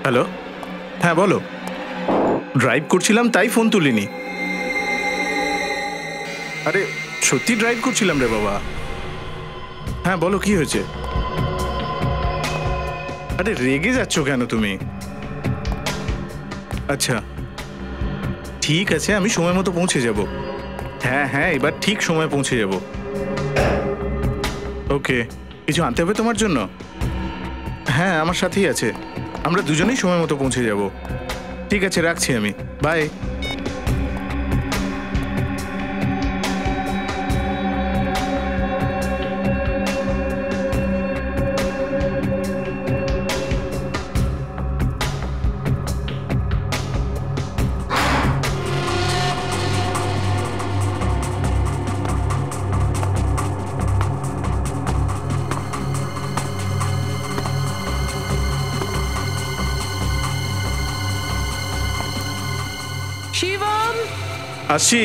Hello, হ্যাঁ বলো। Drive করছিলাম তাই ফোন তুলিনি। আরে সত্যি ড্রাইভ করছিলাম রে বাবা। হ্যাঁ বলো, কি হয়েছে? আরে রেগে যাচ্ছ কেন তুমি? আচ্ছা ঠিক আছে, আমি সময় মতো পৌঁছে যাব। হ্যাঁ হ্যাঁ, এবার ঠিক সময় পৌঁছে যাব। ওকে, কিছু আনতে হবে তোমার জন্য? হ্যাঁ আমার সাথেই আছে, আমরা দুজনেই সময় মতো পৌঁছে যাব। ঠিক আছে, রাখছি আমি, বাই। শিবম, আসছি।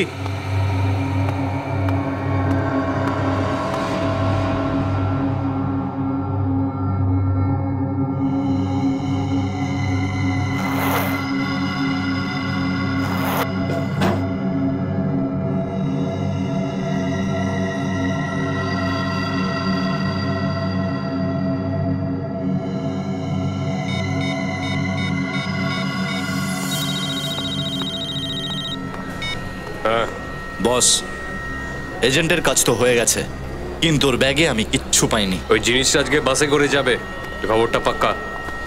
বস, এজেন্টের কাজ তো হয়ে গেছে, কিন্তু ওর ব্যাগে আমি কিচ্ছু পাইনি। ওই জিনিসটা আজকে বাসে করে যাবে, খবরটা পাক্কা।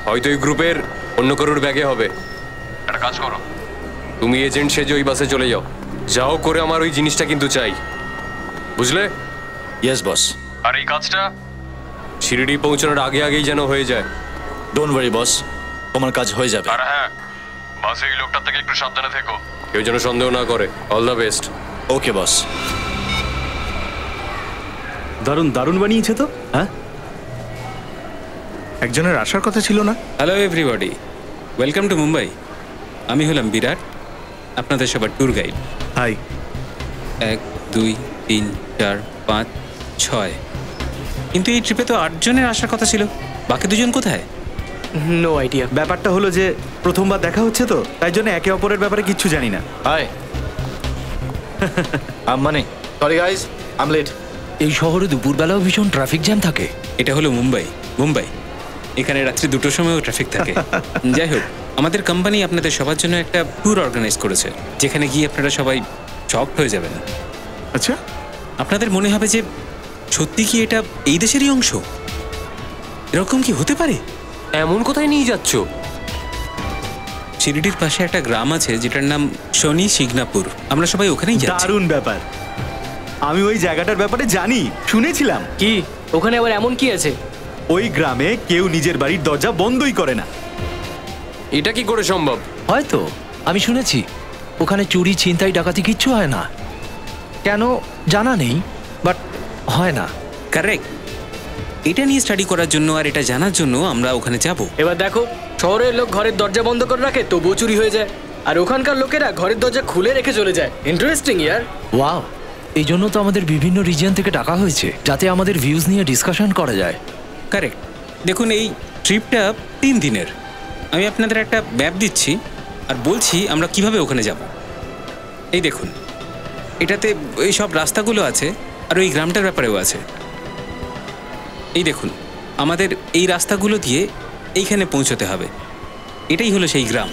হয়তো ওই গ্রুপের অন্য কারোর ব্যাগে হবে। একটা কাজ করো, তুমি এজেন্ট সেজে ওই বাসে চলে যাও। যাও করে আমার ওই জিনিসটা কিন্তু চাই, বুঝলে? Yes boss. আর এই কাজটা শিরিডি পৌঁছানোর আগে আগেই যেন হয়ে যায়। ডোন্ট ওয়ারি বস, তোমার কাজ হয়ে যাবে। আর হ্যাঁ, বাসে এই লোকটার থেকে একটু সাবধানে থেকো, কেউ যেন সন্দেহ না করে। All the best. Okay boss. দারুণ দারুণ বানিয়েছে তো। হ্যাঁ, একজনের আসার কথা ছিল না? Hello everybody, welcome to Mumbai. আমি হলাম বিরাট, আপনাদের সবার ট্যুর গাইড। হাই। 1 2 3 4 5 6, কিন্তু এই ট্রিপে তো 8 জনের আসার কথা ছিল। বাকি দুজন কোথায়? No idea. ব্যাপারটা হলো যে প্রথমবার দেখা হচ্ছে তো, তাই জন্য একে অপরের ব্যাপারে কিচ্ছু জানি না। হাই। মানে sorry guys, I am late. এই শহরে দুপুরবেলাও ভীষণ ট্রাফিক জ্যাম থাকে। এটা হলো মুম্বাই। মুম্বাই এখানে রাত্রি 2টোর সময়ও ট্রাফিক থাকে। যাই হোক, আমাদের কোম্পানি আপনাদের সবার জন্য একটা ট্যুর অর্গানাইজ করেছে, যেখানে গিয়ে আপনারা সবাই শকড হয়ে যাবেন। আচ্ছা, আপনাদের মনে হবে যে সত্যি কি এটা এই দেশেরই অংশ? এরকম কি হতে পারে? এমন কোথায় নিয়ে যাচ্ছ? শিরিডির পাশে একটা গ্রাম আছে যেটার নাম শনি শিগনাপুর। আমরা সবাই ওখানেই যাচ্ছি। দারুণ ব্যাপার। আমি ওই জায়গাটার ব্যাপারে জানি, শুনেছিলাম। কি ওখানে আবার এমন কি আছে? ওই গ্রামে কেউ নিজের বাড়ির দরজা বন্ধই করে না। এটা কি করে সম্ভব? হয়তো আমি শুনেছি ওখানে চুরি, ছিনতাই, ডাকাতি কিচ্ছু হয় না। কেন জানা নেই, বাট হয় না। কারেক্ট। এটা নিয়ে স্টাডি করার জন্য আর এটা জানার জন্য আমরা ওখানে যাব। এবার দেখো, শহরের লোক ঘরের দরজা বন্ধ করে রাখে, তবুও চুরি হয়ে যায়। আর ওখানকার লোকেরা ঘরের দরজা খুলে রেখে চলে যায়। ইন্টারেস্টিং ইয়ার। ওয়াও, এই জন্য তো আমাদের বিভিন্ন রিজিয়ন থেকে ডাকা হয়েছে, যাতে আমাদের ভিউজ নিয়ে ডিসকাশন করা যায়। কারেক্ট। দেখুন, এই ট্রিপটা 3 দিনের। আমি আপনাদের একটা ম্যাপ দিচ্ছি আর বলছি আমরা কিভাবে ওখানে যাব। এই দেখুন, এটাতে এই সব রাস্তাগুলো আছে আর ওই গ্রামটার ব্যাপারেও আছে। এই দেখুন, আমাদের এই রাস্তাগুলো দিয়ে এইখানে পৌঁছতে হবে। এটাই হলো সেই গ্রাম।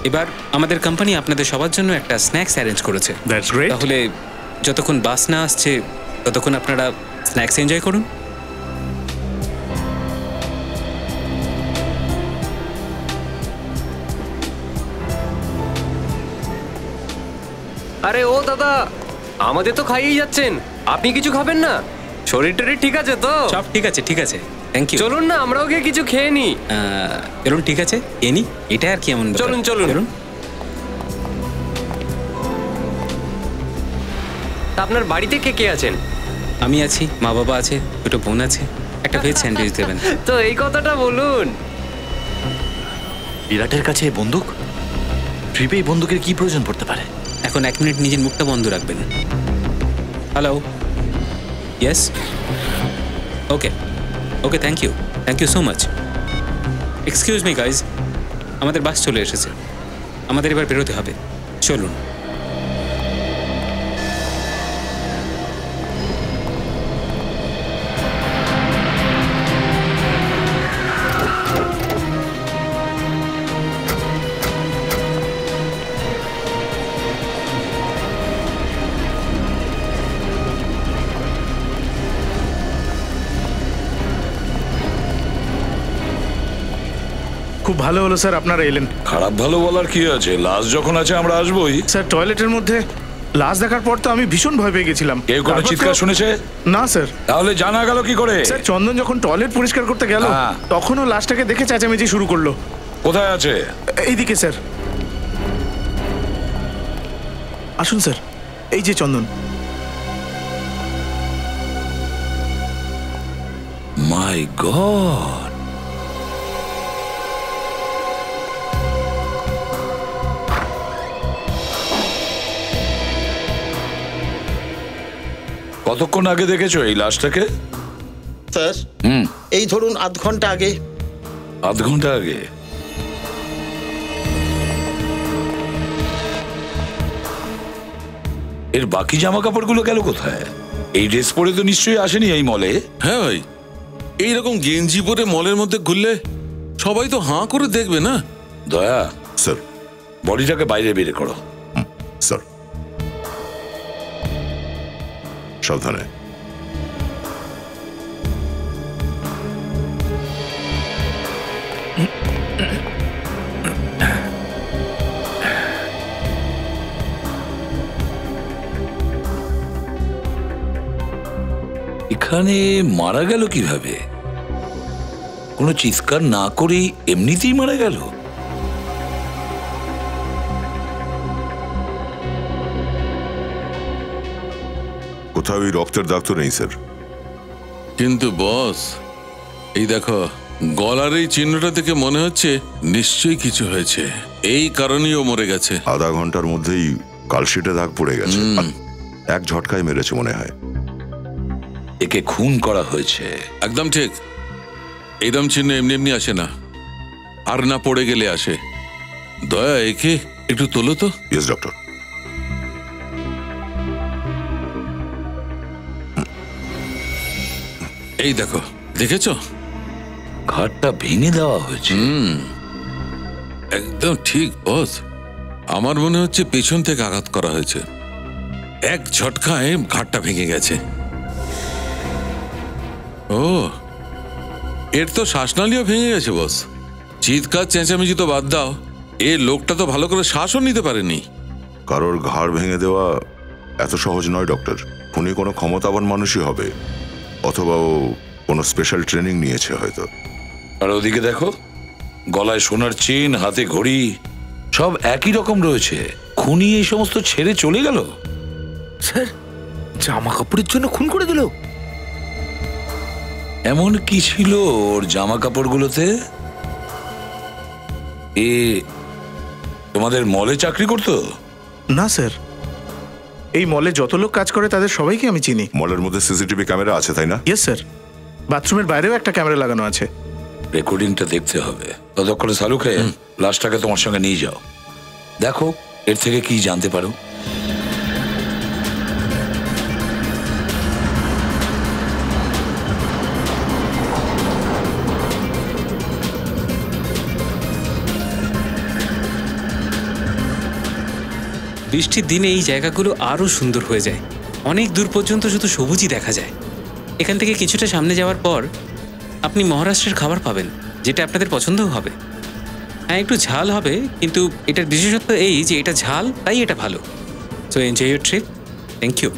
এবার আমাদের কোম্পানি আপনাদের সবার জন্য একটা স্ন্যাক্স অ্যারেঞ্জ করেছে। That's great. তাহলে যতক্ষণ বাস না আসছে ততক্ষণ আপনারা স্ন্যাক্স এনজয় করুন। আরে ও দাদা, আমাদের তো খাইয়েই যাচ্ছেন, আপনি কিছু খাবেন না? শরীর টরীর ঠিক আছে তো? সব ঠিক আছে, ঠিক আছে, থ্যাংক ইউ। চলুন না, আমরাও গিয়ে কিছু খেয়ে নি। চলুন, ঠিক আছে, এনি। এটা আর কি এমন ব্যাপার? চলুন চলুন চলুন। আপনার বাড়িতে কে কে আছেন? আমি আছি, মা বাবা আছে, দুটো বোন আছে। একটা ভেজ স্যান্ডউইচ দেবেন। তো এই কথাটা বলুন। বিরাটের কাছে বন্দুক? ট্রিপে এই বন্দুকের কি প্রয়োজন পড়তে পারে? এখন 1 মিনিট নিজের মুখটা বন্ধ রাখবেন। Hello, yes, okay okay, thank you so much. Excuse me guys, আমাদের বাস চলে এসেছে, আমাদের এবার বেরোতে হবে, চলুন। খুব ভালো হলো স্যার আপনারা এলেন। খারাপ ভালো বলার কি আছে, লাশ যখন আছে আমরা আসবোই। স্যার টয়লেটের মধ্যে লাশ দেখার পর তো আমি ভীষণ ভয় পেয়ে গেছিলাম। কেউ কোনো তারপর তো- চিৎকার শুনেছে? না স্যার। তাহলে জানা গেল কি করে? স্যার চন্দন যখন টয়লেট পরিষ্কার করতে গেল হ্যাঁ। তখনও লাশটাকে দেখে চেঁচামেচি শুরু করলো। কোথায় আছে? এইদিকে স্যার। আসুন স্যার, এই যে চন্দন। মাই গড, কতক্ষণ আগে দেখেছো এই লাশটাকে? স্যার এই ধরুন আধ ঘন্টা আগে। আধ ঘন্টা আগে? এর বাকি জামা কাপড়গুলো গেল কোথায়? এই ড্রেস পরে তো নিশ্চয়ই আসেনি এই মলে। হ্যাঁ ভাই, এইরকম গেঞ্জি পরে মলের মধ্যে ঘুরলে সবাই তো হাঁ করে দেখবে না। দয়া, স্যার। বডিটাকে বাইরে বের করো। স্যার, সাবধানে। এখানে মারা গেল কিভাবে? কোনো চিৎকার না করেই এমনিতেই মারা গেল? কোথাও এই রক্তের দাগ তো নেই স্যার। কিন্তু বস, এই দেখো গলার এই চিহ্নটা থেকে মনে হচ্ছে নিশ্চয়ই কিছু হয়েছে, এই কারণেই ও মরে গেছে। আধা ঘন্টার মধ্যেই কালশিটে দাগ পড়ে গেছে। আর এক ঝটকায় মেরেছে মনে হয়। একে খুন করা হয়েছে। একদম ঠিক। এইরকম চিহ্ন এমনি এমনি আসে না, আর না পড়ে গেলে আসে। দয়া, একে একটু তোলো তো। Yes doctor. এই দেখো, দেখেছো? ঘাটটা ভেঙে দেওয়া হয়েছে। একদম ঠিক বস, আমার মনে হচ্ছে পেছন থেকে আঘাত করা হয়েছে। এক ঝটকায় ঘাটটা ভেঙে গেছে। ও, এর তো শ্বাসনালীও ভেঙে গেছে বস। চিৎকার চেঁচামেচি তো বাদ দাও, এ লোকটা তো ভালো করে শ্বাসও নিতে পারেনি। কারোর ঘাড় ভেঙে দেওয়া এত সহজ নয় ডক্টর। উনি কোনো ক্ষমতাবান মানুষই হবে, অথবা ও কোনো স্পেশাল ট্রেনিং নিয়েছে হয়তো। আর ওদিকে দেখো, গলায় সোনার চেন, হাতে ঘড়ি, সব একই রকম রয়েছে। খুনি এই সমস্ত ছেড়ে চলে গেল? স্যার, জামা কাপড়ের জন্য খুন করে দিল? এমন কি ছিল ওর জামা কাপড়গুলোতে? এ তোমাদের মলে চাকরি করতো? না স্যার, এই মলে যত লোক কাজ করে তাদের সবাইকে আমি চিনি। মলের মধ্যে সিসিটিভি ক্যামেরা আছে তাই না? ইয়েস স্যার, বাথরুমের বাইরেও একটা ক্যামেরা লাগানো আছে। রেকর্ডিংটা দেখতে হবে। ততক্ষণে সালুকে লাশটাকে তোমার সঙ্গে নিয়ে যাও, দেখো এর থেকে কি জানতে পারো। বৃষ্টির দিনে এই জায়গাগুলো আরও সুন্দর হয়ে যায়, অনেক দূর পর্যন্ত শুধু সবুজই দেখা যায়। এখান থেকে কিছুটা সামনে যাওয়ার পর আপনি মহারাষ্ট্রের খাবার পাবেন, যেটা আপনাদের পছন্দও হবে। হ্যাঁ, একটু ঝাল হবে, কিন্তু এটার বিশেষত্ব এই যে এটা ঝাল, তাই এটা ভালো। So enjoy your trip. Thank you.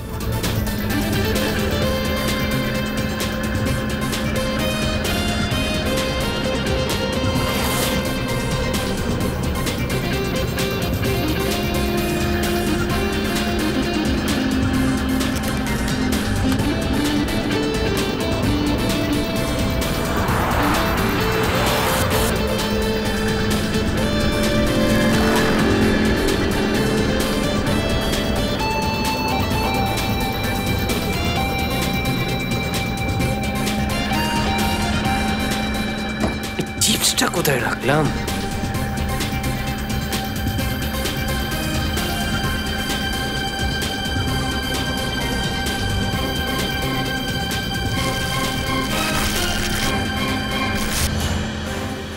কোথায় রাখলাম?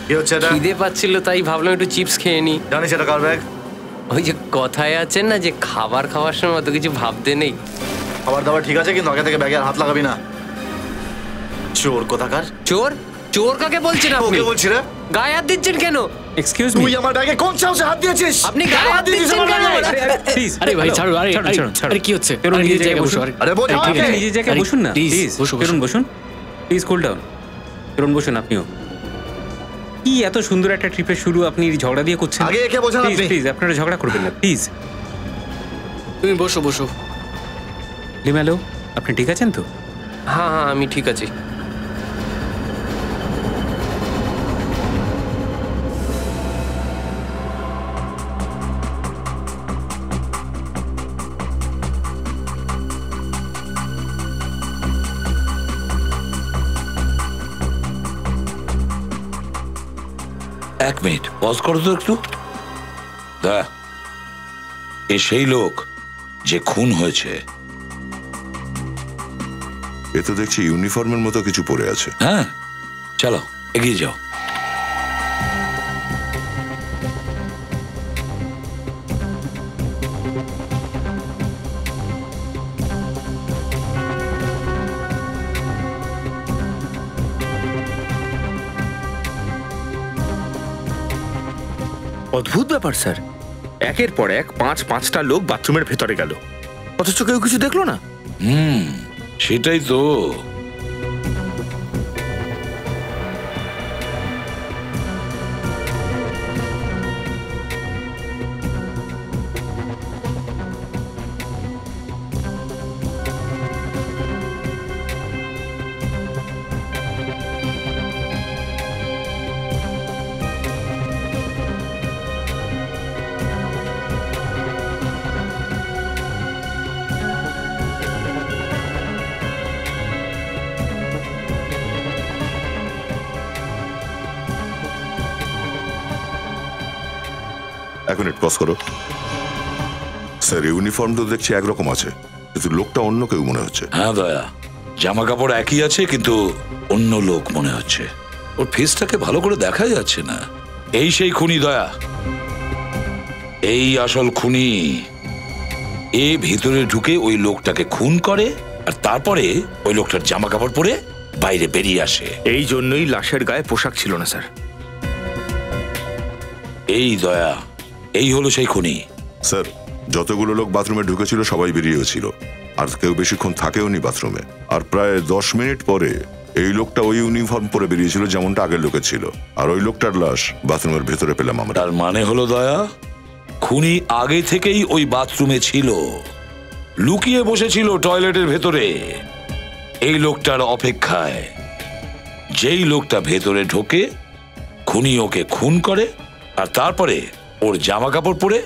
কি হচ্ছে এটা? খিদে পাচ্ছিল তাই ভাবলাম একটু চিপস খেয়ে নি। জানিস এটা কার ব্যাগ? ওই যে কথায় আছে না যে খাবার খাওয়ার সময় অত কিছু ভাবতে নেই। খাবার দাবার ঠিক আছে, কিন্তু আগে থেকে ব্যাগে আর হাত লাগাবি না। চোর কোথাকার। চোর? চোর কাকে বলছেন আপনি? ওকে বলছি রে। গায়ে হাত দিচ্ছেন কেন? এক্সকিউজ মি, তুই আমার ব্যাগে কোন সাহসে হাত দিয়েছিস? আপনি গায়ে হাত দিচ্ছেন কেন? প্লিজ। আরে ভাই ছাড়ো, আরে আরে কি হচ্ছে? কেরণ নিজের জায়গায় বসুন। আরে বোঝা আমাকে। নিজের জায়গায় আরে, বসুন না please, প্লিজ। বসো, বসো। কেরণ বসুন, প্লিজ কুল ডাউন। কেরণ বসুন আপনিও। কি এত সুন্দর একটা ট্রিপের শুরু আপনি ঝগড়া দিয়ে করছেন? আগে একে বোঝান আপনি। প্লিজ আপনারা ঝগড়া করবেন না প্লিজ। তুমি বসো বসো। লিমালো, আপনি ঠিক আছেন তো? হ্যাঁ হ্যাঁ, আমি ঠিক আছি। এক মিনিট পজ করো তো একটু। দা, এ সেই লোক যে খুন হয়েছে। এ তো দেখছি ইউনিফর্মের মতো কিছু পরে আছে। হ্যাঁ, চলো এগিয়ে যাও। অদ্ভুত ব্যাপার স্যার, একের পর এক পাঁচটা লোক বাথরুমের ভেতরে গেল, অথচ কেউ কিছু দেখলো না। সেটাই তো। এক মিনিট পজ করো। স্যার, ইউনিফর্ম তো দেখছি একরকম আছে, কিন্তু লোকটা অন্য কেউ মনে হচ্ছে। হ্যাঁ দয়া, জামা কাপড় একই আছে কিন্তু অন্য লোক মনে হচ্ছে। ওর ফেসটাকে ভালো করে দেখা যাচ্ছে না। এই সেই খুনি দয়া, এই আসল খুনি। এ ভিতরে ঢুকে ওই লোকটাকে খুন করে আর তারপরে ওই লোকটার জামা কাপড় পরে বাইরে বেরিয়ে আসে। এই জন্যই লাশের গায়ে পোশাক ছিল না স্যার। এই দয়া, এই হলো সেই খুনি। স্যার, যতগুলো লোক বাথরুমে ঢুকেছিল সবাই বেরিয়েছিল, আর কেউ বেশিক্ষণ থাকেও নি বাথরুমে। আর প্রায় 10 মিনিট পরে এই লোকটা ওই ইউনিফর্ম পরে বেরিয়েছিল যেমনটা আগের লোকের ছিল, আর ওই লোকটার লাশ বাথরুমের ভেতরে পেলাম আমরা। তার মানে হলো দয়া, খুনি আগে থেকেই ওই বাথরুমে ছিল, লুকিয়ে বসেছিল টয়লেটের ভেতরে এই লোকটার অপেক্ষায়। যেই লোকটা ভেতরে ঢোকে খুনি ওকে খুন করে আর তারপরে ওর জামা কাপড় পরে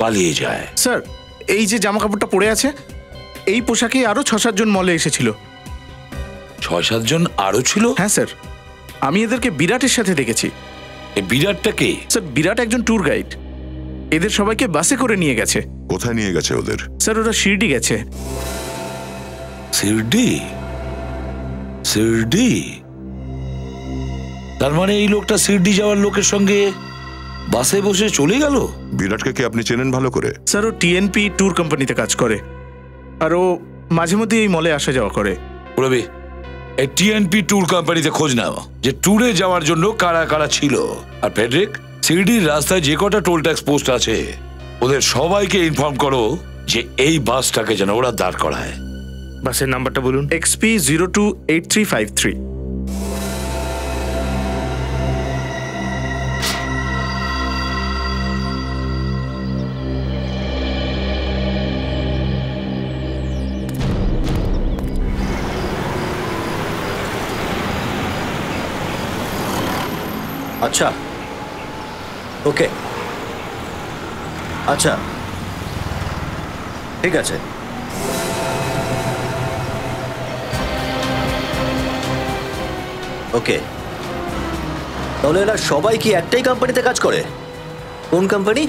পালিয়ে যায়। স্যার, এই যে জামা কাপড়টা পরে আছে, এই পোশাকে আরো 6-7 জন মলে এসেছিল। 6-7 জন আরো ছিল? হ্যাঁ স্যার, আমি এদেরকে বিরাটের সাথে দেখেছি। এই বিরাটটা কে? স্যার, বিরাট একজন ট্যুর গাইড। এদের সবাইকে বাসে করে নিয়ে গেছে। কোথায় নিয়ে গেছে ওদের? স্যার, ওরা শিরডি গেছে। শিরডি? শিরডি? তার মানে এই লোকটা শিরডি যাওয়ার লোকের সঙ্গে বাসে বসে চলে গেল। বিরাটকে কি আপনি চেনেন ভালো করে? স্যার, ও টিএনপি ট্যুর কোম্পানিতে কাজ করে, আর ও মাঝে মধ্যে এই মলে আসা যাওয়া করে। রবি, এই টিএনপি ট্যুর কোম্পানিতে খোঁজ নাও যে ট্যুরে যাওয়ার জন্য কারা কারা ছিল। আর ফেডরিক, শিরডির রাস্তায় যে কটা টোল ট্যাক্স পোস্ট আছে ওদের সবাইকে ইনফর্ম করো যে এই বাসটাকে যেন ওরা দাঁড় করায়। বাসের নাম্বারটা বলুন। XP 028353। আচ্ছা, ওকে, আচ্ছা ঠিক আছে। ওকে, তাহলে এরা সবাই কি একটাই কোম্পানিতে কাজ করে? কোন কোম্পানি?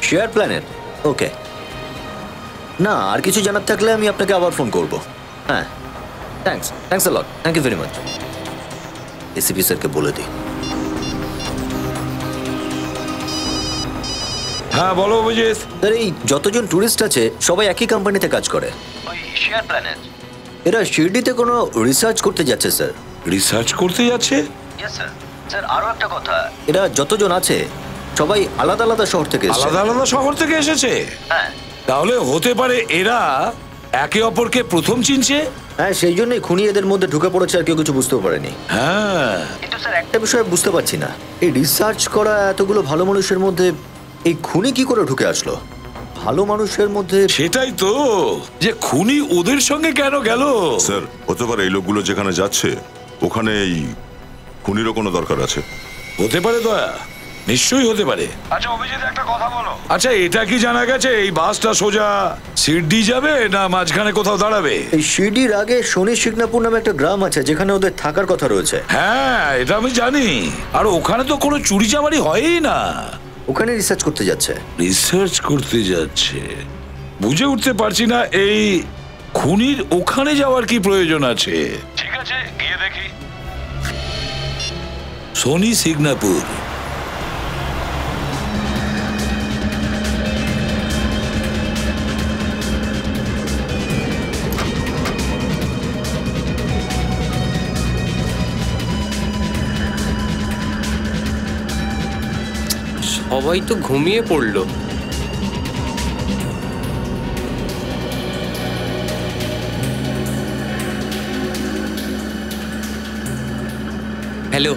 Share planet. ওকে, না আর কিছু জানার থাকলে আমি আপনাকে আবার ফোন করব। হ্যাঁ, thanks a lot, thank you very much. ACP স্যারকে বলে দিই। হ্যাঁ বলো অভিজিৎ। স্যার, এই যতজন ট্যুরিস্ট আছে সবাই একই কোম্পানিতে কাজ করে, ওই শেয়ার প্ল্যানেট। এরা শিরডিতে কোনো রিসার্চ করতে যাচ্ছে স্যার। রিসার্চ করতে যাচ্ছে? Yes sir. স্যার আরো একটা কথা, এরা যতজন আছে সবাই আলাদা আলাদা শহর থেকে এসেছে। আলাদা আলাদা শহর থেকে এসেছে? হ্যাঁ। তাহলে হতে পারে এরা একে অপরকে প্রথম চিনছে। হ্যাঁ, সেই জন্যই খুনি এদের মধ্যে ঢুকে পড়েছে আর কেউ কিছু বুঝতেও পারেনি। হ্যাঁ, কিন্তু স্যার একটা বিষয় বুঝতে পারছি না, এই রিসার্চ করা এতগুলো ভালো মানুষের মধ্যে এই খুনি কি করে ঢুকে আসলো ভালো মানুষের মধ্যে? সেটাই তো, যে খুনি ওদের সঙ্গে কেন গেল? স্যার হতে পারে এই লোকগুলো যেখানে যাচ্ছে ওখানে এই খুনিরও কোনো দরকার আছে। হতে পারে দয়া, নিশ্চয়ই হতে পারে। আচ্ছা অভিজিৎ, একটা কথা বলো। আচ্ছা এটা কি জানা গেছে এই বাসটা সোজা শিরডি যাবে না মাঝখানে কোথাও দাঁড়াবে? এই শিরডির আগে শনি শিকনাপুর নামে একটা গ্রাম আছে যেখানে ওদের থাকার কথা রয়েছে। হ্যাঁ এটা আমি জানি, আর ওখানে তো কোনো চুরি চামারি হয়ই না। ওখানে রিসার্চ করতে যাচ্ছে। রিসার্চ করতে যাচ্ছে, বুঝে উঠতে পারছি না এই খুনির ওখানে যাওয়ার কি প্রয়োজন আছে। ঠিক আছে, গিয়ে দেখি। শনি শিকনাপুর। সবাই তো ঘুমিয়ে পড়লো। হ্যালো,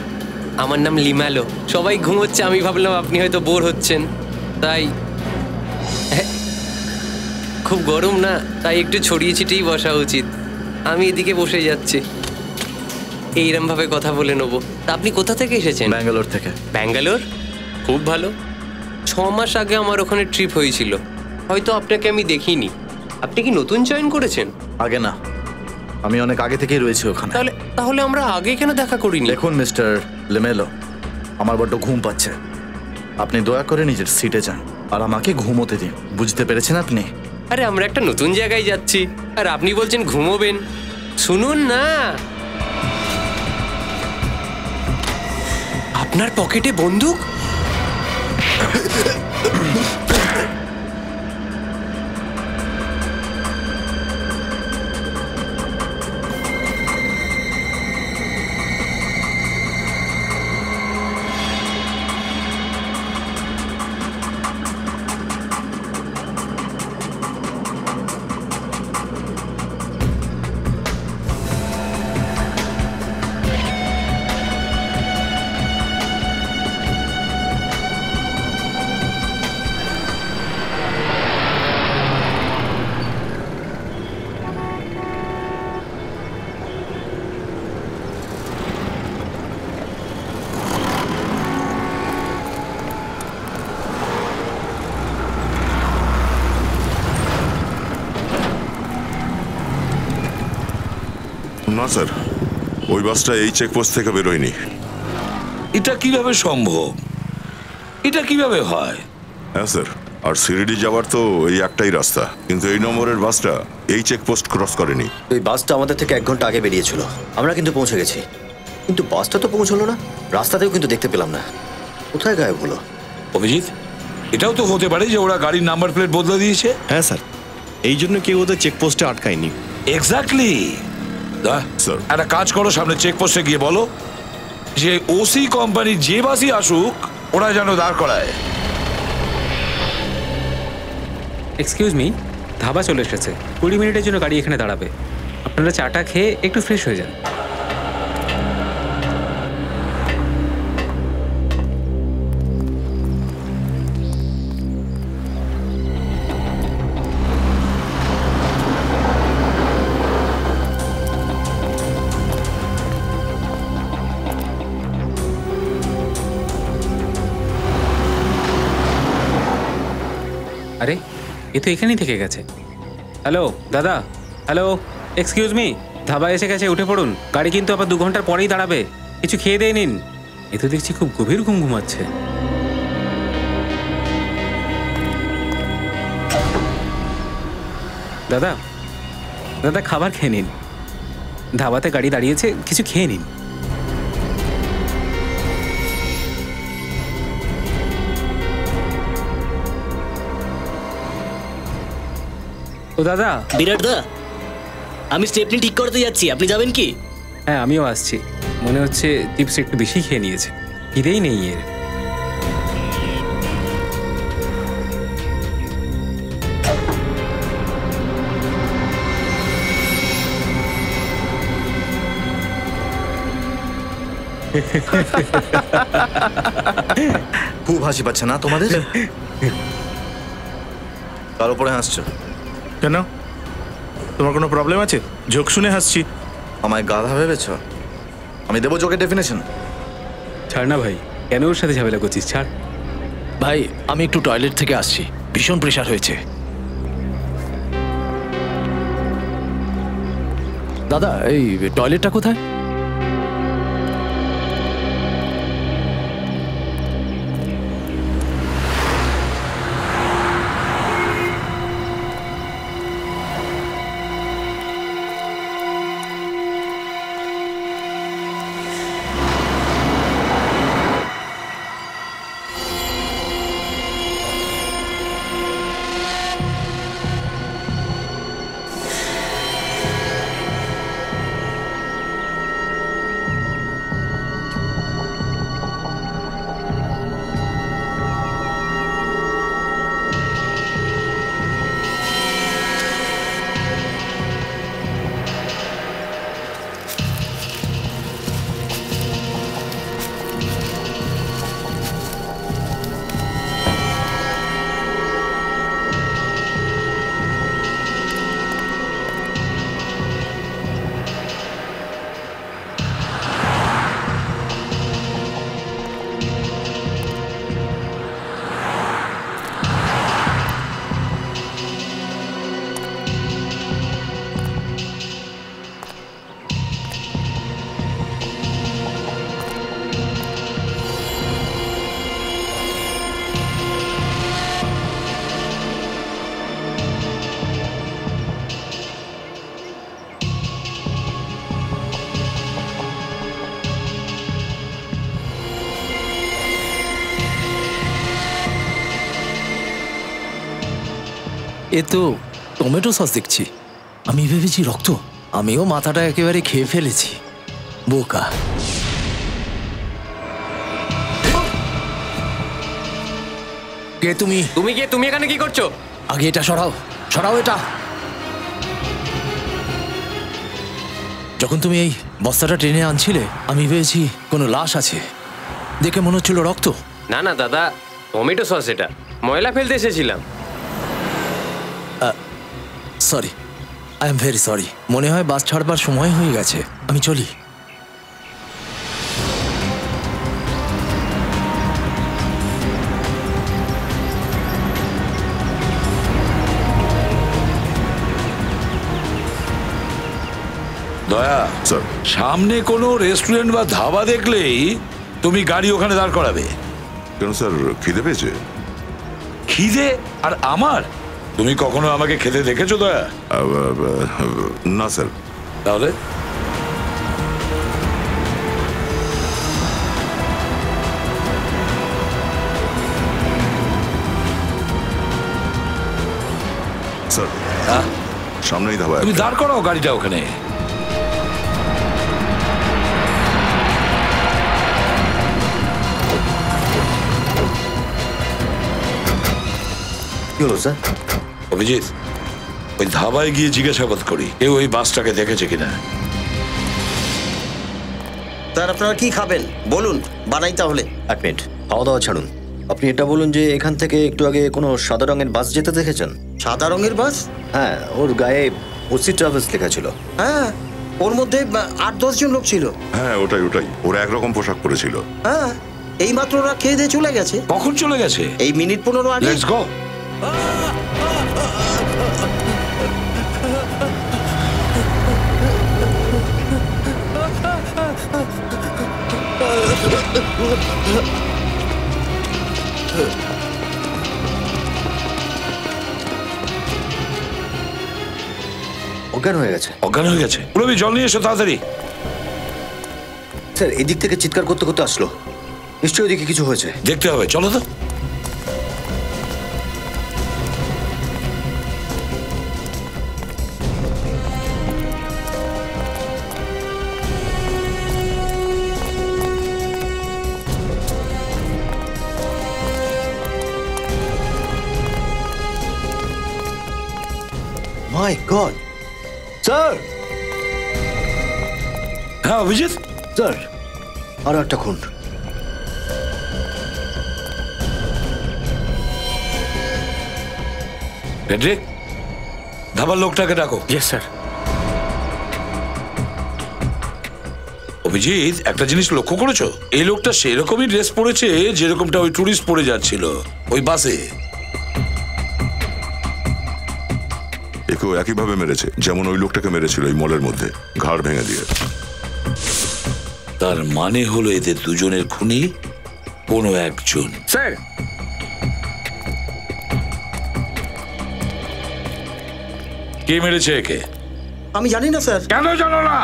আমার নাম লিমালো। সবাই ঘুমোচ্ছে, আমি ভাবলাম আপনি হয়তো বোর হচ্ছেন, তাই খুব গরম না, তাই একটু ছড়িয়ে ছিটিয়েই বসা উচিত। আমি এদিকে বসে যাচ্ছি, এইরকম ভাবে কথা বলে নেবো। তা আপনি কোথা থেকে এসেছেন? ব্যাঙ্গালোর থেকে। ব্যাঙ্গালোর? খুব ভালো। 6 মাস আগে আমার ওখানে ট্রিপ হয়েছিল, হয়তো আপনাকে আমি দেখিনি। আপনি কি নতুন জয়েন করেছেন? আগে না, আমি অনেক আগে থেকেই রয়েছি ওখানে। তাহলে আমরা আগে কেন দেখা করিনি? দেখুন মিস্টার লেমেলো, আমার বড্ড ঘুম পাচ্ছে। আপনি দয়া করে নিজের সিটে যান আর আমাকে ঘুমোতে দিন, বুঝতে পেরেছেন আপনি? আরে আমরা একটা নতুন জায়গায় যাচ্ছি আর আপনি বলছেন ঘুমোবেন। শুনুন না, আপনার পকেটে বন্দুক? না স্যার, ওই বাসটা এই চেকপোস্ট থেকে বেরোয়নি। এটা কিভাবে সম্ভব? এটা কিভাবে হয়? হ্যাঁ স্যার, আর শিরডি যাওয়ার তো এই একটাই রাস্তা, কিন্তু এই নম্বরের বাসটা এই চেকপোস্ট ক্রস করেনি। ওই বাসটা আমাদের থেকে 1 ঘন্টা আগে বেরিয়েছিল, আমরা কিন্তু পৌঁছে গেছি, কিন্তু বাসটা তো পৌঁছলো না। রাস্তাতেও কিন্তু দেখতে পেলাম না, কোথায় গায়েব হলো? অভিজিৎ, এটাও তো হতে পারে যে ওরা গাড়ির নাম্বার প্লেট বদলে দিয়েছে। হ্যাঁ স্যার, এই জন্য কেউ ওদের চেকপোস্টে আটকায়নি। এক্স্যাক্টলি। একটা কাজ করো, সামনে চেকপোস্টে গিয়ে বলো যে ওসি কোম্পানির যে বাসই আসুক ওরা যেন দাঁড় করায়। এক্সকিউজ মি, ধাবা চলে এসেছে, 20 মিনিটের জন্য গাড়ি এখানে দাঁড়াবে। আপনারা চাটা খেয়ে একটু ফ্রেশ হয়ে যান। আরে, এ তো এখানেই থেকে গেছে। হ্যালো দাদা, হ্যালো, এক্সকিউজ মি, ধাবা এসে গেছে, উঠে পড়ুন। গাড়ি কিন্তু আবার 2 ঘন্টার পরেই দাঁড়াবে, কিছু খেয়ে দিয়ে নিন। এ তো দেখছি খুব গভীর ঘুম ঘুমাচ্ছে। দাদা, দাদা খাবার খেয়ে নিন। ধাবাতে গাড়ি দাঁড়িয়েছে, কিছু খেয়ে নিন। ও দাদা। বিরাট দা, আমি স্টেপনি ঠিক করতে যাচ্ছি, আপনি যাবেন কি? হ্যাঁ, আমিও আসছি। মনে হচ্ছে চিপস একটু বেশি খেয়ে নিয়েছে, খিদেই নেই এর। খুব হাসি পাচ্ছে না তোমাদের? কার উপরে হাসছো? কেন, তোমার কোনো প্রবলেম আছে? জোক শুনে হাসছি। আমায় গাধা ভেবেছ? আমি দেবো জোকের ডেফিনেশন? ছাড় না ভাই, কেন ওর সাথে ঝামেলা করছিস? ছাড় ভাই, আমি একটু টয়লেট থেকে আসছি, ভীষণ প্রেশার হয়েছে। দাদা, এই টয়লেটটা কোথায়? এ তো টমেটো সস দেখছি। আমি ভেবেছি রক্ত। আমিও মাথাটা একেবারে খেয়ে ফেলেছি, বোকা। কে তুমি? তুমি কে? তুমি এখানে কি করছো? আগে এটা সরাও, সরাও এটা। যখন তুমি এই বস্তাটা টেনে আনছিলে, আমি ভেবেছি কোনো লাশ আছে, দেখে মনে হচ্ছিল রক্ত। না না দাদা, টমেটো সস এটা, ময়লা ফেলতে এসেছিলাম। Sorry, I am very sorry. মনে হয় বাস ছাড়বার সময় হয়ে গেছে, আমি চলি। দয়া, সামনে কোনো রেস্টুরেন্ট বা ধাবা দেখলেই তুমি গাড়ি ওখানে দাঁড় করাবে। কেন স্যার, খিদে পেয়েছে? খিদে? আর আমার? তুমি কখনো আমাকে খেতে দেখেছো দয়া? না স্যার। তাহলে স্যার, সামনেই ধাবা। তুমি দাঁড় করাও গাড়িটা ওখানে। কি হলো স্যার? অভিজিৎ, ওই ধাবায় গিয়ে জিজ্ঞাসাবাদ করি কেউ ওই বাসটাকে দেখেছে কিনা। স্যার, আপনারা কি খাবেন বলুন, বানাই তাহলে। এক মিনিট, খাওয়া দাওয়া ছাড়ুন। আপনি এটা বলুন যে এখান থেকে একটু আগে কোনো সাদা রঙের বাস যেতে দেখেছেন? সাদা রঙের বাস? হ্যাঁ, ওর গায়ে ওসি ট্রাভেলস লেখা ছিল। হ্যাঁ, ওর মধ্যে 8-10 জন লোক ছিল। হ্যাঁ, ওটাই। ওরা একরকম পোশাক পরেছিল। হ্যাঁ, এই মাত্র ওরা খেয়ে দিয়ে চলে গেছে। কখন চলে গেছে? এই মিনিট 15 আগে। Let's go. অজ্ঞান হয়ে গেছে। অজ্ঞান হয়ে গেছে? পুরবি জল নিয়ে এসো তাড়াতাড়ি। স্যার এদিক থেকে চিৎকার করতে করতে আসলো, নিশ্চয়ই ওদিকে কিছু হয়েছে। দেখতে হবে, চলো তো। মাই গড স্যার। হ্যাঁ অভিজিৎ স্যার, আরো একটা খুন। পেড্রিক, ধাবার লোকটাকে ডাকো। Yes sir. অভিজিৎ, একটা জিনিস লক্ষ্য করেছো? এই লোকটা সেরকমই ড্রেস পরেছে যেরকমটা ওই টুরিস্ট পরে যাচ্ছিল ওই বাসে। একেও একইভাবে মেরেছে যেমন ওই লোকটাকে মেরেছিল ওই মলের মধ্যে, ঘাড় ভেঙে দিয়ে। তার মানে হলো এদের দুজনের খুনি কোনো একজন। স্যার, কে মেরেছে একে? আমি জানি না স্যার। কেন জানো না?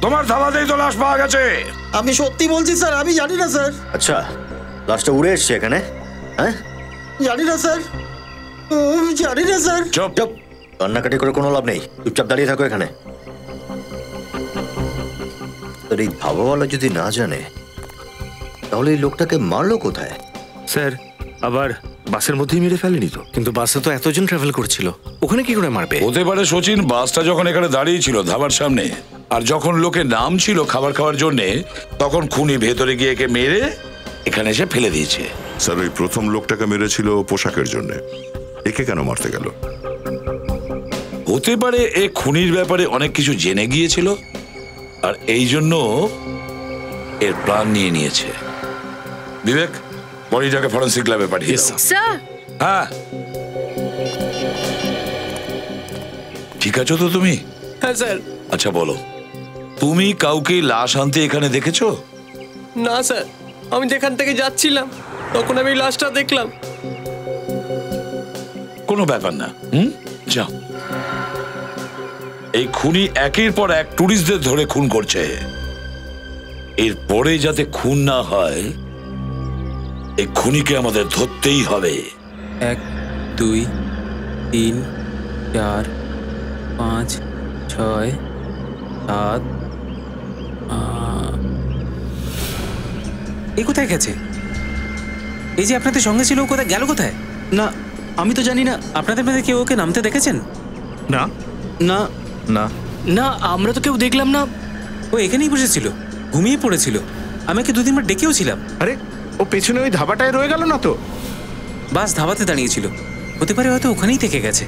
তোমার ধাবাতেই তো লাশ পাওয়া গেছে। আমি সত্যি বলছি স্যার, আমি জানি না স্যার। আচ্ছা, লাশটা উড়ে এসছে এখানে? হ্যাঁ, জানি না স্যার, জানি না স্যার। চুপ চুপ, কান্নাকাটি করে কোনো লাভ নেই, চুপচাপ দাঁড়িয়ে থাকো এখানে। তোর এই ধাবাওয়ালা যদি না জানে তাহলে এই লোকটাকে মারলো কোথায়? স্যার, আবার বাসের মধ্যেই মেরে ফেলেনি তো? কিন্তু বাসে তো এতজন ট্রাভেল করছিল, ওখানে কি করে মারবে? হতে পারে সচিন, বাসটা যখন এখানে দাঁড়িয়ে ছিল ধাবার সামনে, আর যখন লোকে নাম ছিল খাবার খাওয়ার জন্যে, তখন খুনি ভেতরে গিয়ে একে মেরে এখানে এসে ফেলে দিয়েছে। স্যার, ওই প্রথম লোকটাকে মেরেছিল পোশাকের জন্য, একে কেন মারতে গেল? হতে পারে এ খুনির ব্যাপারে অনেক কিছু জেনে গিয়েছিল আর এই জন্য এর প্ল্যান নিয়ে নিয়েছে। বিবেক, বডিটাকে ফরেন্সিক ল্যাবে পাঠিয়ে দাও। স্যার। হ্যাঁ, ঠিক আছো তো তুমি? হ্যাঁ স্যার। আচ্ছা বলো, তুমি কাউকে লাশ আনতে এখানে দেখেছো? না স্যার, আমি যেখান থেকে যাচ্ছিলাম তখন আমি লাশটা দেখলাম। কোনো ব্যাপার না, যাও। এই খুনি একের পর এক টুরিস্টদের ধরে খুন করছে, এরপরে যাতে খুন না হয় এই খুনিকে আমাদের ধরতেই হবে। 1 2 3 4 5 6 7। এই কোথায় গেছে? এই যে আপনাদের সঙ্গে ছিল, ও কোথায় গেল? কোথায়? না, আমি তো জানি না। আপনাদের মধ্যে কেউ ওকে নামতে দেখেছেন? না না না না, আমরা তো কেউ দেখলাম না। ও এখানেই বসেছিল, ঘুমিয়ে পড়েছিল। আমাকে 2-3 বার ডেকেও ছিলাম। আরে, ও পেছনে ওই ধাবাটায় রয়ে গেল না তো? বাস ধাবাতে দাঁড়িয়েছিল, হতে পারে হয়তো ওখানেই থেকে গেছে।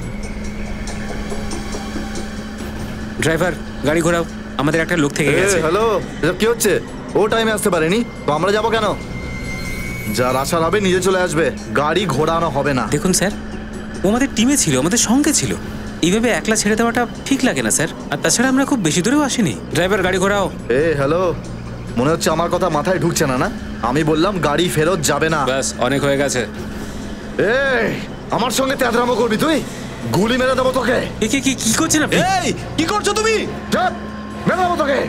ড্রাইভার, গাড়ি ঘোরাও, আমাদের একটা লোক থেকে গেছে। হ্যালো, এসব কি হচ্ছে? ও টাইমে আসতে পারেনি তো আমরা যাবো কেন? যার আসার হবে নিজে চলে আসবে, গাড়ি ঘোরানো হবে না। দেখুন স্যার, ও আমাদের টিমে ছিল, আমাদের সঙ্গে ছিল, এইভাবে একলা ছেড়ে দেওয়াটা ঠিক লাগে না স্যার। আর তাছাড়া আমরা খুব বেশি দূরেও আসিনি। ড্রাইভার, গাড়ি ঘোরাও। হ্যালো, মনে হচ্ছে আমার কথা মাথায় ঢুকছে না? না, আমি বললাম গাড়ি ফেরত যাবে না। ব্যাস, অনেক হয়ে গেছে। আমার সঙ্গে তেঁতরামো করবি তুই? গুলি মেরে দেবো তোকে। কি করছেন আপনি? কি করছো তুমি? মেরে দেবো তোকে।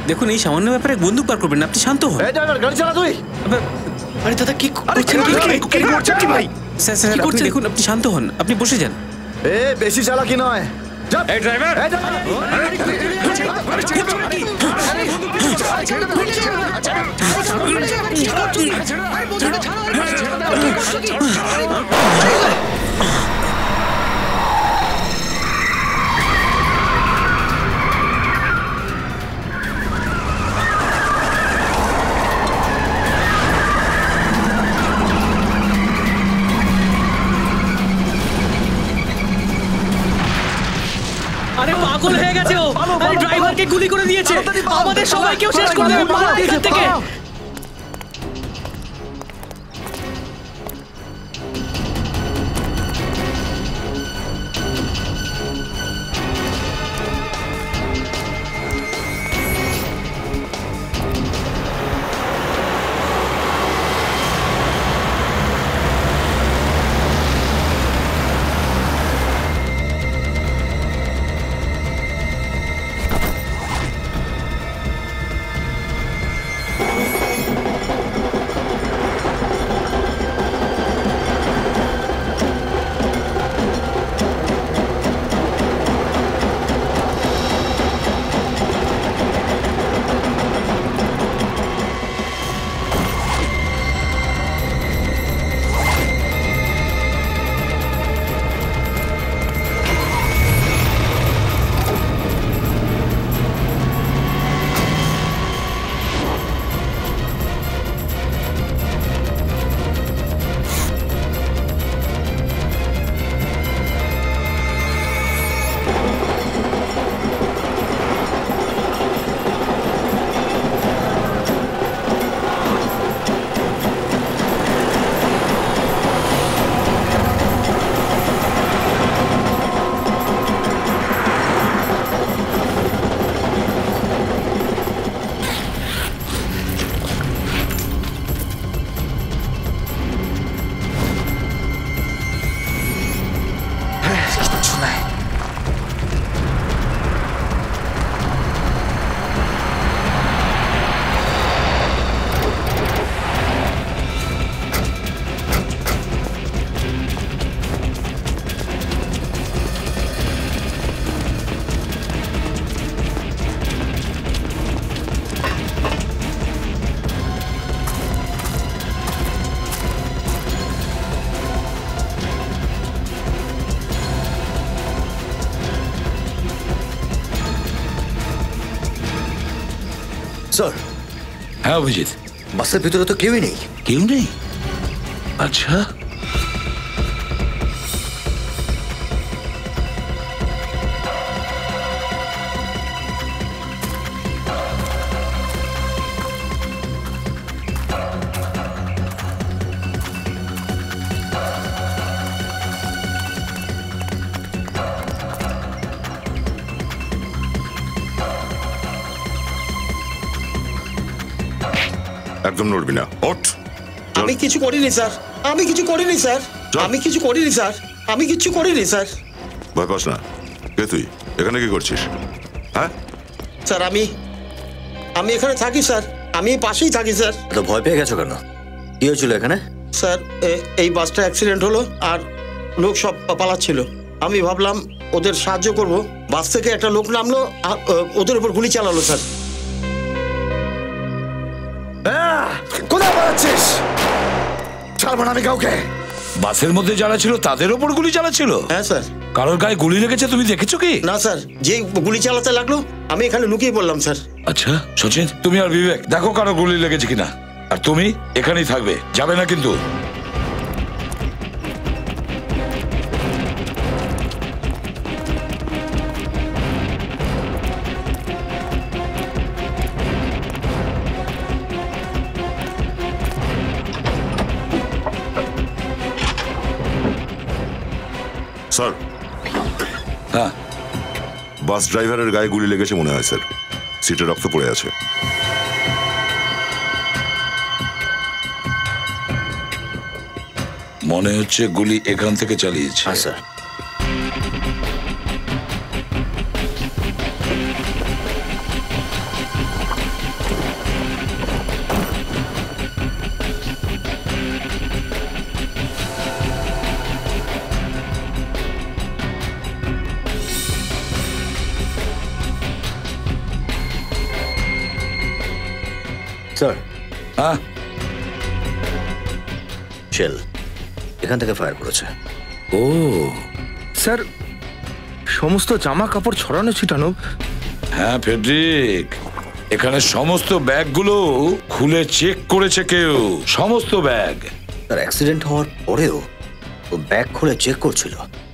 দেখুন, এই সামান্য ব্যাপারে বন্দুক বার করবেন না, আপনি শান্ত হন। ড্রাইভার, গাড়ি চালা তুই। আরে দাদা, কি করছেন কি ভাই? স্যার স্যার, আপনি দেখুন, আপনি শান্ত হন, আপনি বসে যান। বেশি চালাকি নয়। এই ড্রাইভার, আরে পাগল হয়ে গেছে ও। আরে ড্রাইভারকে গুলি করে দিয়েছে, আমাদের সবাইকেও শেষ করে দেবে। পালাও এখান থেকে। স্যার। হ্যাঁ অভিজিৎ, বাসের ভিতরে তো কেউই নেই। কেউ নেই? আচ্ছা, একদম নড়বি না, ওঠ। আমি কিছু করিনি স্যার, আমি কিছু করিনি স্যার, আমি কিছু করিনি স্যার, আমি কিছু করিনি স্যার। ভয় পাস না। কে তুই? এখানে কি করছিস? হ্যাঁ স্যার, আমি এখানে থাকি স্যার, আমি পাশেই থাকি স্যার। তো ভয় পেয়ে গেছো কেন? কি হয়েছিল এখানে? স্যার, এই বাসটা অ্যাক্সিডেন্ট হলো আর লোক সব পালাচ্ছিল। আমি ভাবলাম ওদের সাহায্য করব। বাস থেকে একটা লোক নামলো আর ওদের উপর গুলি চালালো স্যার। কোথায় পালাচ্ছিস? ছাড়বো না আমি কাউকে। বাসের মধ্যে যারা ছিল তাদের ওপর গুলি চালাচ্ছিল? হ্যাঁ স্যার। কারোর গায়ে গুলি লেগেছে তুমি দেখেছো কি? না স্যার, যে গুলি চালাতে লাগলো আমি এখানে লুকিয়ে পড়লাম স্যার। আচ্ছা সচিন, তুমি আর বিবেক দেখো কারো গুলি লেগেছে কিনা, আর তুমি এখানেই থাকবে, যাবে না কিন্তু। স্যার। হ্যাঁ, বাস ড্রাইভারের গায়ে গুলি লেগেছে মনে হয় স্যার, সিটে রক্ত পড়ে আছে। মনে হচ্ছে গুলি এখান থেকে চালিয়েছে। হ্যাঁ স্যার। স্যার। হ্যাঁ, শেল এখান থেকে ফায়ার করেছে। ও স্যার, সমস্ত জামা কাপড় ছড়ানো ছিটানো। হ্যাঁ ফেডরিক, এখানে সমস্ত ব্যাগগুলো খুলে চেক করেছে কেউ, সমস্ত ব্যাগ। তার অ্যাক্সিডেন্ট হওয়ার পরেও ও ব্যাগ খুলে চেক করছিল।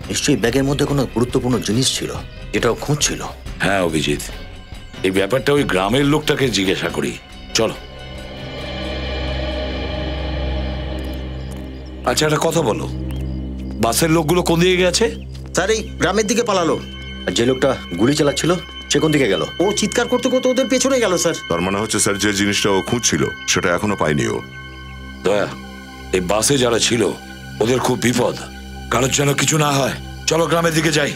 নিশ্চয়ই ব্যাগের মধ্যে কোনো গুরুত্বপূর্ণ জিনিস ছিল যেটা ও খুঁজছিল। হ্যাঁ অভিজিৎ, এই ব্যাপারটা ওই গ্রামের লোকটাকে জিজ্ঞাসা করি, চলো। আচ্ছা একটা কথা বলো, বাসের লোকগুলো কোন দিকে গেছে? স্যার, এই গ্রামের দিকে পালালো। আর যে লোকটা গুলি চালাচ্ছিল সে কোন দিকে গেল? ও চিৎকার করতে করতে ওদের পেছনে গেল স্যার। তার মানে হচ্ছে স্যার যে জিনিসটা ও খুঁজছিল সেটা এখনো পায়নি ও। দয়া, এই বাসে যারা ছিল ওদের খুব বিপদ, কারোর যেন কিছু না হয়। চলো গ্রামের দিকে যাই।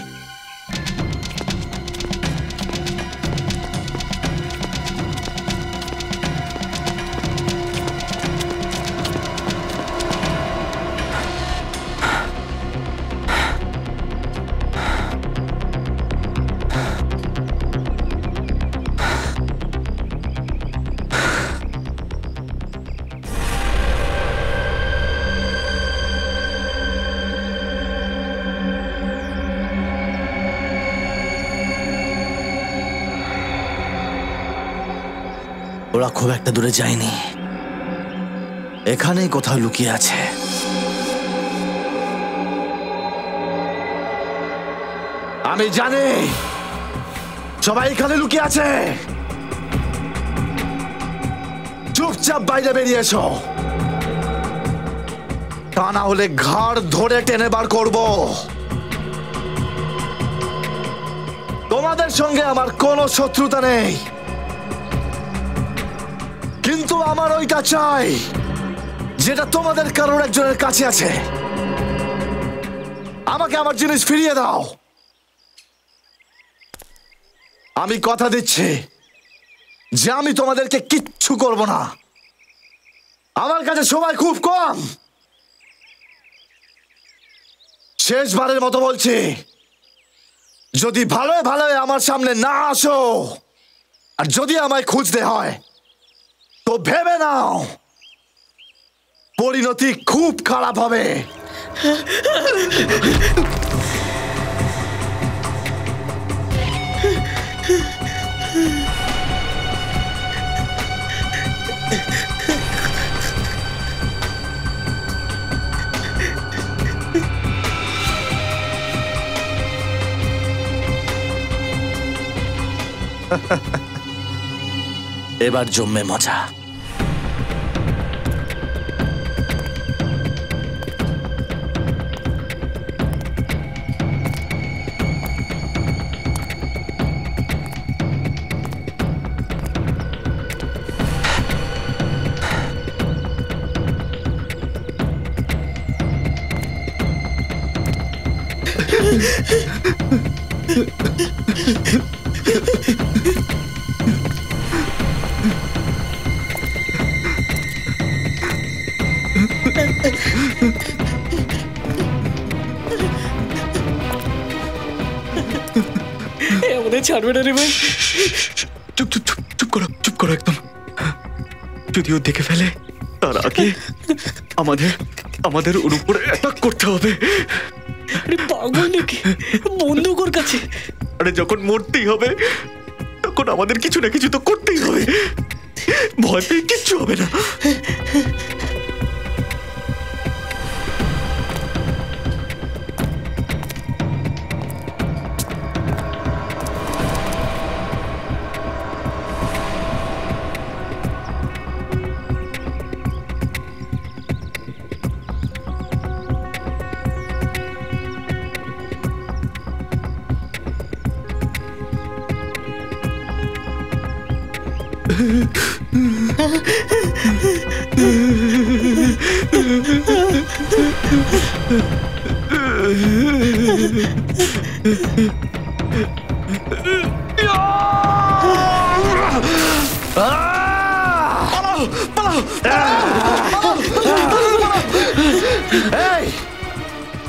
ওরা খুব একটা দূরে যায়নি, এখানেই কোথাও লুকিয়ে আছে। আমি জানি সবাই এখানে লুকিয়ে আছে। চুপচাপ বাইরে বেরিয়ে এসো, তা না হলে ঘাড় ধরে টেনে বার করব। তোমাদের সঙ্গে আমার কোনো শত্রুতা নেই, কিন্তু আমার ওইটা চাই যেটা তোমাদের কারোর একজনের কাছে আছে। আমাকে আমার জিনিস ফিরিয়ে দাও। আমি কথা দিচ্ছি যে আমি তোমাদেরকে কিচ্ছু করব না। আমার কাছে সময় খুব কম। শেষবারের মতো বলছি, যদি ভালোই ভালোই আমার সামনে না আসো আর যদি আমায় খুঁজতে হয় তো ভেবে নাও পরিণতি খুব খারাপ হবে। এবার জমবে মজা। আমাদের ছাড়বে না রে ভাই। চুপ চুপ চুপ চুপ করো, চুপ করো একদম। যদি ও দেখে ফেলে তার আগে আমাদের ওর উপরে অ্যাটাক করতে হবে। আরে পাগল নাকি? বন্দুক ওর কাছে। আরে যখন মরতেই হবে তখন আমাদের কিছু না কিছু তো করতেই হবে। ভয় পেয়ে কিচ্ছু হবে না।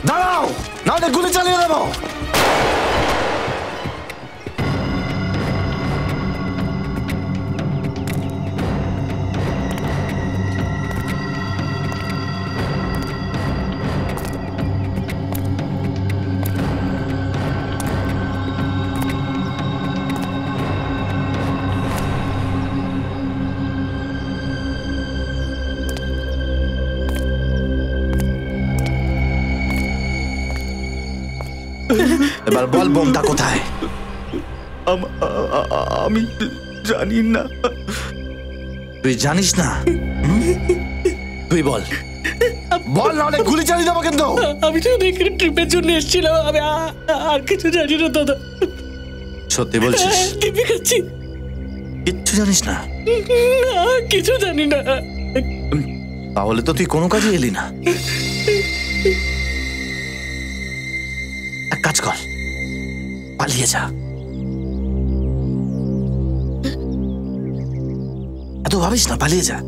দাঁড়াও, নাহলে গুলি চালিয়ে দেবো। এবার বল বোমটা কোথায়? আমি জানি না। তুই জানিস না? তুই বল, বল নাহলে গুলি চালিয়ে দেবো কিন্তু। আমি তো এখানে ট্রিপের জন্য এসেছিলাম, আমি আর কিছু জানি না দাদা। সত্যি বলছিস? টিপি খাচ্ছি। কিচ্ছু জানিস না? কিছু জানি না। তাহলে তো তুই কোনো কাজে এলি না। এক কাজ কর, পালিয়ে যা। এত ভাবিস না, পালিয়ে যা।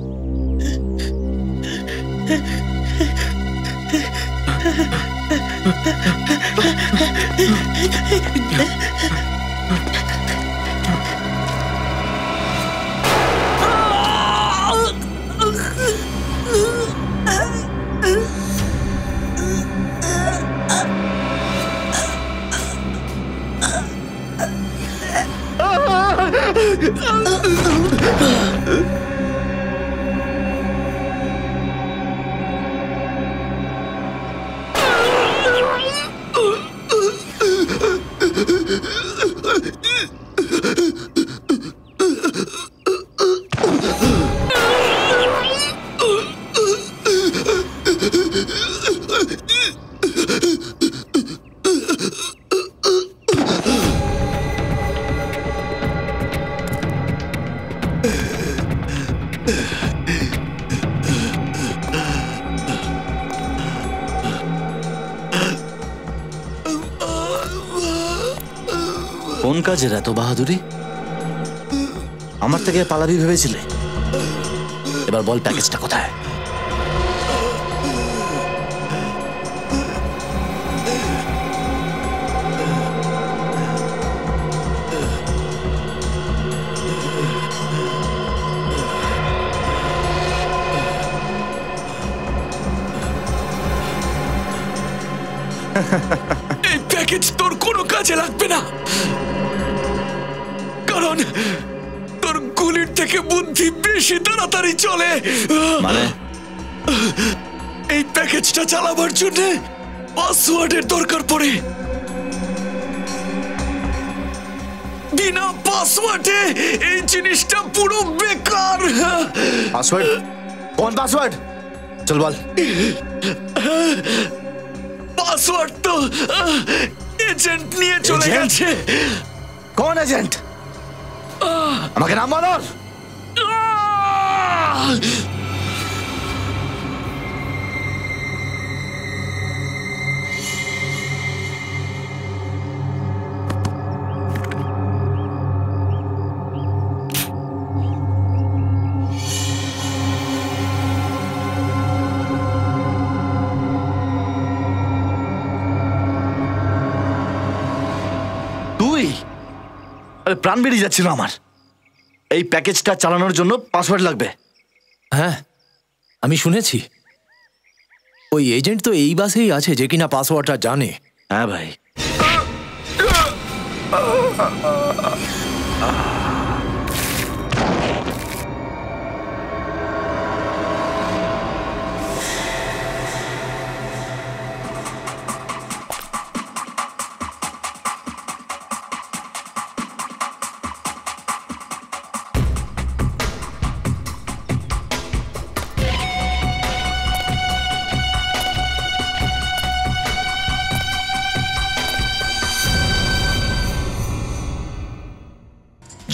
কোন কাজের এত বাহাদুরি? আমার থেকে পালাবি ভেবেছিলে? এবার বল প্যাকেজটা কোথায়? এই প্যাকেজ তোর কোনো কাজে লাগবে না, কারণ তোর গুলির থেকে বুদ্ধি বেশি তাড়াতাড়ি চলে। মানে? এই প্যাকেজটা চালাবার জন্য পাসওয়ার্ডের দরকার পড়ে। বিনা পাসওয়ার্ডে এই জিনিসটা পুরো বেকার। পাসওয়ার্ড? কোন পাসওয়ার্ড? চল বল। পাসওয়ার্ড তো এজেন্ট নিয়ে চলে গেছে। কোন এজেন্ট? আমাকে নাম বলো। তুই? আরে প্রাণ বেরিয়ে যাচ্ছিল আমার। এই প্যাকেজটা চালানোর জন্য পাসওয়ার্ড লাগবে। হ্যাঁ, আমি শুনেছি ওই এজেন্ট তো এই বাসেই আছে যে কিনা পাসওয়ার্ডটা জানে। হ্যাঁ ভাই।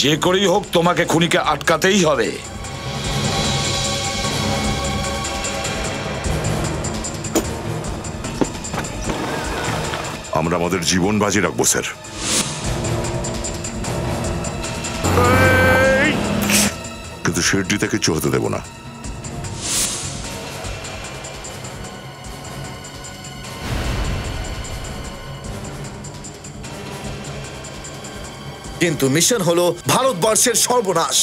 যে করেই হোক তোমাকে খুনিকে আটকাতেই হবে। আমরা আমাদের জীবন বাজি রাখবো স্যার, কিন্তু শেরজিতে কিচ্ছু হতে দেব না। কিন্তু মিশন হলো ভারতবর্ষের সর্বনাশ।